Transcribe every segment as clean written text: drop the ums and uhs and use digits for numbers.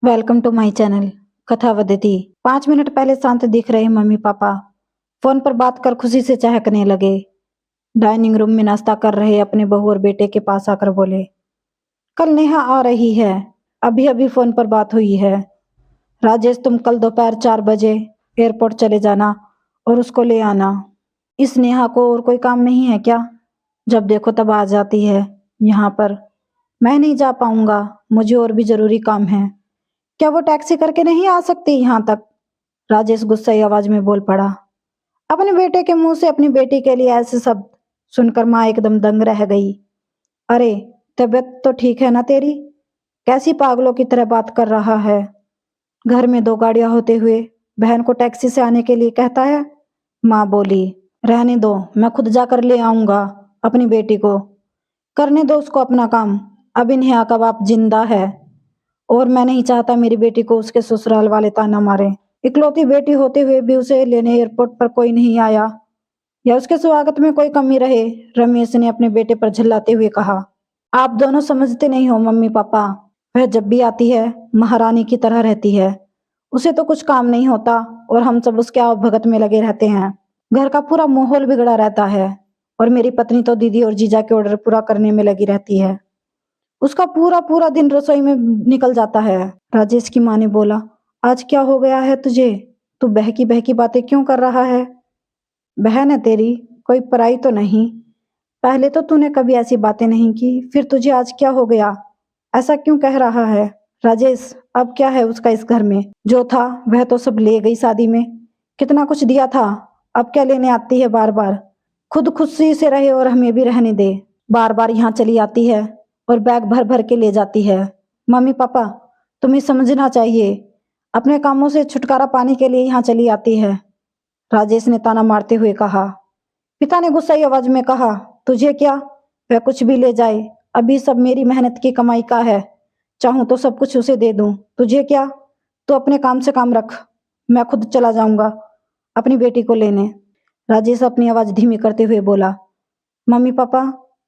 Welcome to my channel कथा वदती। 5 minute पहले शांत दिख रहे मम्मी पापा फोन पर बात कर खुशी से चहकने लगे। डाइनिंग रूम में नाश्ता कर रहे अपने बहू और बेटे के पास आकर बोले, कल नेहा आ रही है। अभी अभी फोन पर बात हुई है। राजेश, तुम कल दोपहर 4 बजे एयरपोर्ट चले जाना और उसको ले आना। इस नेहा को और कोई काम नहीं है क्या? जब देखो तब आ जाती है यहाँ पर। मैं नहीं जा पाऊंगा, मुझे और भी जरूरी काम है। क्या वो टैक्सी करके नहीं आ सकती यहाँ तक? राजेश गुस्साई आवाज में बोल पड़ा। अपने बेटे के मुंह से अपनी बेटी के लिए ऐसे शब्द सुनकर माँ एकदम दंग रह गई। अरे, तबीयत तो ठीक है ना तेरी? कैसी पागलों की तरह बात कर रहा है? घर में 2 गाड़ियां होते हुए बहन को टैक्सी से आने के लिए कहता है। माँ बोली, रहने दो, मैं खुद जाकर ले आऊंगा अपनी बेटी को। करने दो उसको अपना काम। अभी नेहा का बाप जिंदा है और मैं नहीं चाहता मेरी बेटी को उसके ससुराल वाले ताना मारे। इकलौती बेटी होते हुए भी उसे लेने एयरपोर्ट पर कोई नहीं आया या उसके स्वागत में कोई कमी रहे। रमेश ने अपने बेटे पर झल्लाते हुए कहा, आप दोनों समझते नहीं हो मम्मी पापा। वह जब भी आती है महारानी की तरह रहती है। उसे तो कुछ काम नहीं होता और हम सब उसके आवभगत में लगे रहते हैं। घर का पूरा माहौल बिगड़ा रहता है और मेरी पत्नी तो दीदी और जीजा के ऑर्डर पूरा करने में लगी रहती है। उसका पूरा पूरा दिन रसोई में निकल जाता है। राजेश की माँ ने बोला, आज क्या हो गया है तुझे? तू बहकी बहकी बातें क्यों कर रहा है? बहन है तेरी, कोई पराई तो नहीं। पहले तो तूने कभी ऐसी बातें नहीं की, फिर तुझे आज क्या हो गया? ऐसा क्यों कह रहा है? राजेश, अब क्या है उसका इस घर में? जो था वह तो सब ले गई शादी में। कितना कुछ दिया था, अब क्या लेने आती है बार बार? खुद खुशी से रहे और हमें भी रहने दे। बार बार यहाँ चली आती है और बैग भर भर के ले जाती है। मम्मी पापा, तुम्हें समझना चाहिए। अपने कामों से छुटकारा पाने के लिए यहाँ चली आती है। राजेश ने ताना मारते हुए कहा। पिता ने गुस्साई आवाज में कहा, तुझे क्या? वह कुछ भी ले जाए, अभी सब मेरी मेहनत की कमाई का है। चाहूं तो सब कुछ उसे दे दूं, तुझे क्या? तू अपने काम से काम रख, मैं खुद चला जाऊंगा अपनी बेटी को लेने। राजेश अपनी आवाज धीमी करते हुए बोला, मम्मी पापा,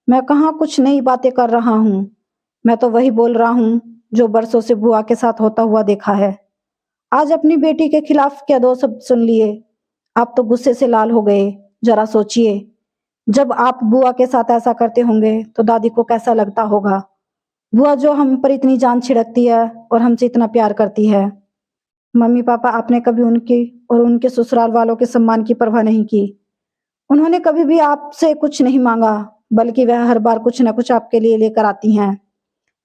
मैं कहाँ कुछ नई बातें कर रहा हूँ। मैं तो वही बोल रहा हूँ जो बरसों से बुआ के साथ होता हुआ देखा है। आज अपनी बेटी के खिलाफ क्या 2 शब्द सुन लिए? आप तो गुस्से से लाल हो गए। जरा सोचिए, जब आप बुआ के साथ ऐसा करते होंगे तो दादी को कैसा लगता होगा? बुआ जो हम पर इतनी जान छिड़कती है और हमसे इतना प्यार करती है। मम्मी पापा, आपने कभी उनकी और उनके ससुराल वालों के सम्मान की परवाह नहीं की। उन्होंने कभी भी आपसे कुछ नहीं मांगा, बल्कि वह हर बार कुछ न कुछ आपके लिए लेकर आती हैं।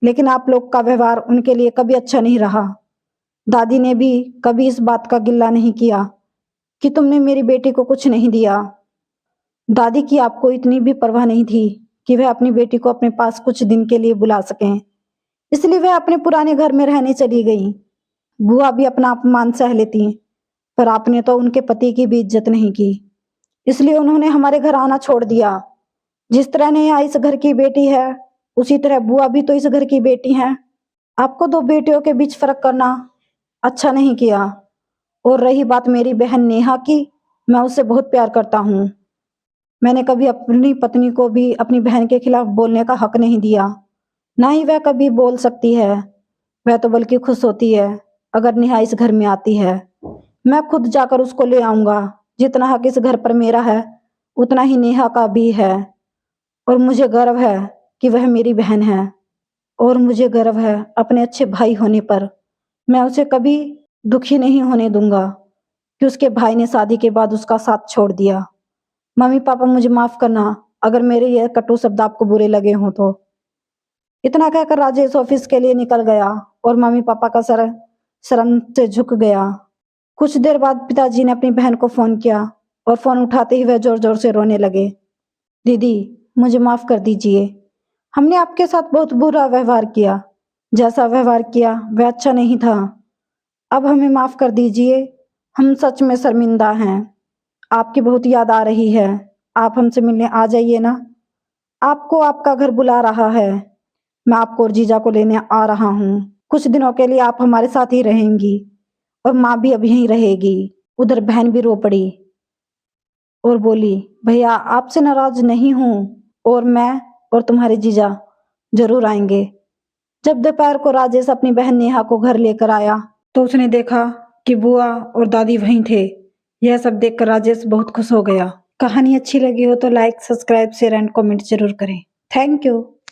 लेकिन आप लोग का व्यवहार उनके लिए कभी अच्छा नहीं रहा। दादी ने भी कभी इस बात का गिल्ला नहीं किया कि तुमने मेरी बेटी को कुछ नहीं दिया। दादी की आपको इतनी भी परवाह नहीं थी कि वह अपनी बेटी को अपने पास कुछ दिन के लिए बुला सकें। इसलिए वह अपने पुराने घर में रहने चली गई। बुआ भी अपना अपमान सह लेती, पर आपने तो उनके पति की भी इज्जत नहीं की, इसलिए उन्होंने हमारे घर आना छोड़ दिया। जिस तरह नेहा इस घर की बेटी है, उसी तरह बुआ भी तो इस घर की बेटी हैं। आपको 2 बेटियों के बीच फर्क करना अच्छा नहीं किया। और रही बात मेरी बहन नेहा की, मैं उससे बहुत प्यार करता हूँ। मैंने कभी अपनी पत्नी को भी अपनी बहन के खिलाफ बोलने का हक नहीं दिया, ना ही वह कभी बोल सकती है। वह तो बल्कि खुश होती है अगर नेहा इस घर में आती है। मैं खुद जाकर उसको ले आऊंगा। जितना हक इस घर पर मेरा है, उतना ही नेहा का भी है। और मुझे गर्व है कि वह मेरी बहन है। और मुझे गर्व है अपने अच्छे भाई होने पर। मैं उसे कभी दुखी नहीं होने दूंगा कि उसके भाई ने शादी के बाद उसका साथ छोड़ दिया। मम्मी पापा, मुझे माफ करना अगर मेरे ये कटु शब्द आपको बुरे लगे हों तो। इतना कहकर राजेश ऑफिस के लिए निकल गया और मम्मी पापा का सर शर्म से झुक गया। कुछ देर बाद पिताजी ने अपनी बहन को फोन किया और फोन उठाते ही वह जोर जोर से रोने लगे। दीदी, मुझे माफ कर दीजिए। हमने आपके साथ बहुत बुरा व्यवहार किया। जैसा व्यवहार किया वह अच्छा नहीं था। अब हमें माफ कर दीजिए। हम सच में शर्मिंदा हैं। आपकी बहुत याद आ रही है। आप हमसे मिलने आ जाइए ना। आपको आपका घर बुला रहा है। मैं आपको और जीजा को लेने आ रहा हूँ। कुछ दिनों के लिए आप हमारे साथ ही रहेंगी और माँ भी अब यहीं रहेगी। उधर बहन भी रो पड़ी और बोली, भैया आपसे नाराज नहीं हूँ और मैं और तुम्हारे जीजा जरूर आएंगे। जब दोपहर को राजेश अपनी बहन नेहा को घर लेकर आया तो उसने देखा कि बुआ और दादी वहीं थे। यह सब देखकर राजेश बहुत खुश हो गया। कहानी अच्छी लगी हो तो like, subscribe, share and comment जरूर करें। Thank you.